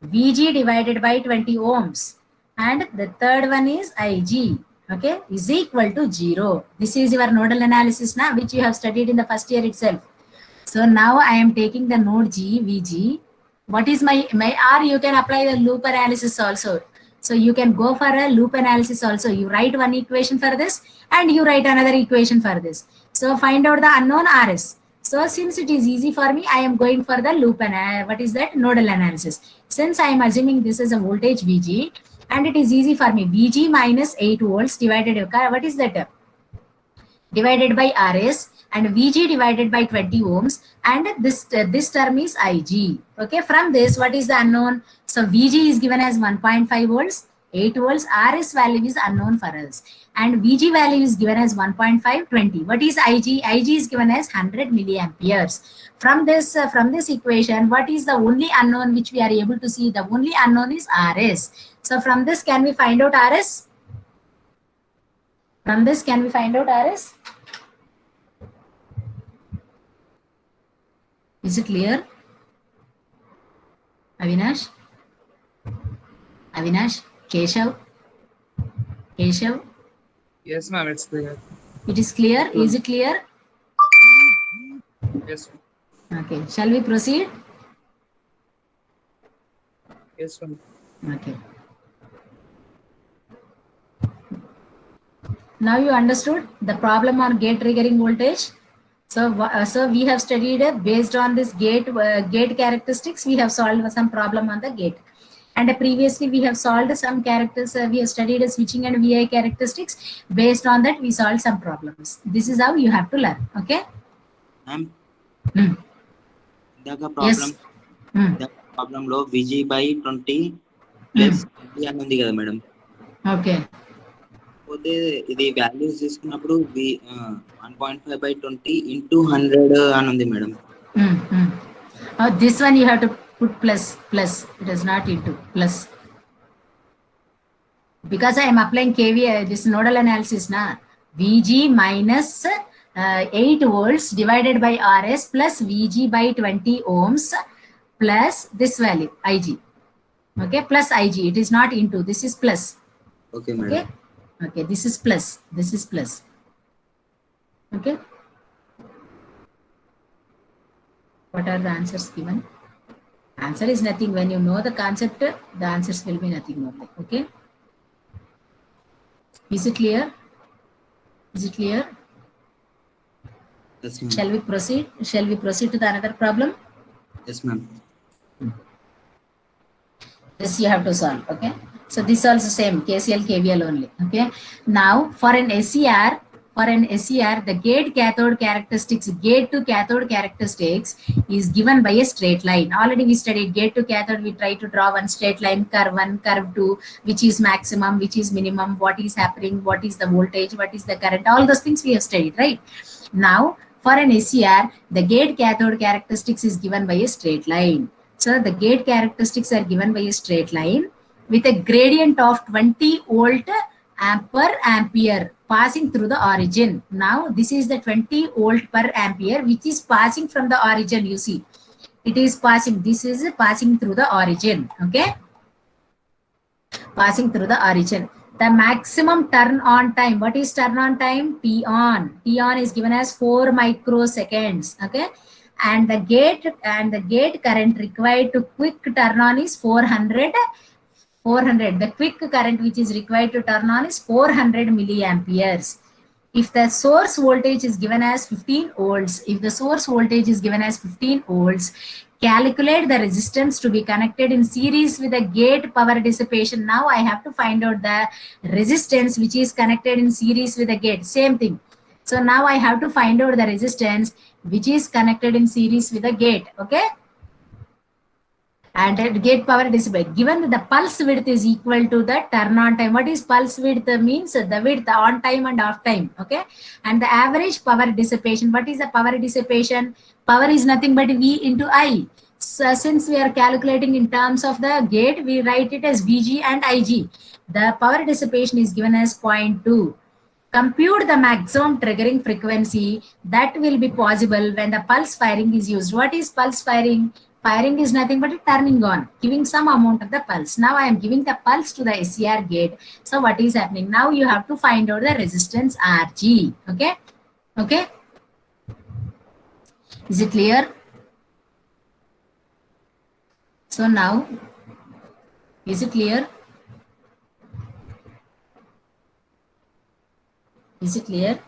VG divided by 20 ohms. And the third one is IG, okay, is equal to 0. This is your nodal analysis now, which you have studied in the first year itself. So now I am taking the node G, VG. What is my, or you can apply the loop analysis also. So you can go for a loop analysis also. You write one equation for this and you write another equation for this. So find out the unknown RS. So since it is easy for me, I am going for the loop and what is that, nodal analysis. Since I am assuming this is a voltage VG and it is easy for me, VG minus 8 volts divided, what is that? Divided by RS, and VG divided by 20 ohms, and this term is IG. Okay, from this, what is the unknown? So VG is given as 1.5 volts, 8 volts, RS value is unknown for us, and VG value is given as 1.5, 20. What is IG? IG is given as 100 milliamperes. From this equation, what is the only unknown which we are able to see? The only unknown is RS. So from this, can we find out RS? From this, can we find out RS? Is it clear? Avinash? Keshav? Yes, ma'am, it's clear. It is clear? Is it clear? Yes, Okay. Shall we proceed? yes, ma'am. Okay. Now you understood the problem on gate triggering voltage. So we have studied based on this gate characteristics. We have solved some problem on the gate, and previously we have solved some characters. We have studied switching and VI characteristics. Based on that, we solved some problems. This is how you have to learn. Okay. Yes. Problem lo VG by 20 plus 20 అని ఉంది కదా madam. Okay. పోతే ఇది values తీసుకున్నప్పుడు 1.5 by 20 into 100 అని ఉంది madam. This one you have to put plus. It is not into plus. Because I am applying KVL, this nodal analysis na. VG minus 8 volts divided by RS plus VG by 20 ohms plus this value IG. Okay, plus IG. It is not into. This is plus. Okay, madam. Okay, this is plus. Okay. What are the answers given? Answer is nothing. When you know the concept, the answers will be nothing more. Okay. Is it clear? Yes, ma'am. Shall we proceed to the another problem? Yes, ma'am. This you have to solve. Okay. So this also same KCL KVL only. Okay. Now for an SCR, the gate to cathode characteristics is given by a straight line. Already we studied gate to cathode. We try to draw one straight line, curve 1, curve 2, which is maximum, which is minimum, what is happening, what is the voltage, what is the current, all those things we have studied, right? Now for an SCR, the gate cathode characteristics is given by a straight line. So the gate characteristics are given by a straight line with a gradient of 20 volt per ampere passing through the origin. Now this is the 20 volt per ampere which is passing from the origin. You see, it is passing. This is passing through the origin. Okay, passing through the origin. The maximum turn on time. What is turn on time? T on. T on is given as 4 microseconds. Okay, and the gate current required to quick turn on is 400. The quick current which is required to turn on is 400 milliamperes. If the source voltage is given as 15 volts, calculate the resistance to be connected in series with the gate power dissipation. Now I have to find out the resistance which is connected in series with the gate. Same thing. So now I have to find out the resistance which is connected in series with the gate. Okay. And gate power dissipate. Given that the pulse width is equal to the turn on time. What is pulse width? Means the width on time and off time. Okay. And the average power dissipation. What is the power dissipation? Power is nothing but V into I. So since we are calculating in terms of the gate, we write it as VG and IG. The power dissipation is given as 0.2. compute the maximum triggering frequency that will be possible when the pulse firing is used. What is pulse firing? Firing is nothing but a turning on, giving some amount of the pulse. Now I am giving the pulse to the SCR gate. So what is happening? Now you have to find out the resistance Rg. Okay. Okay. Is it clear? So now, is it clear? Is it clear?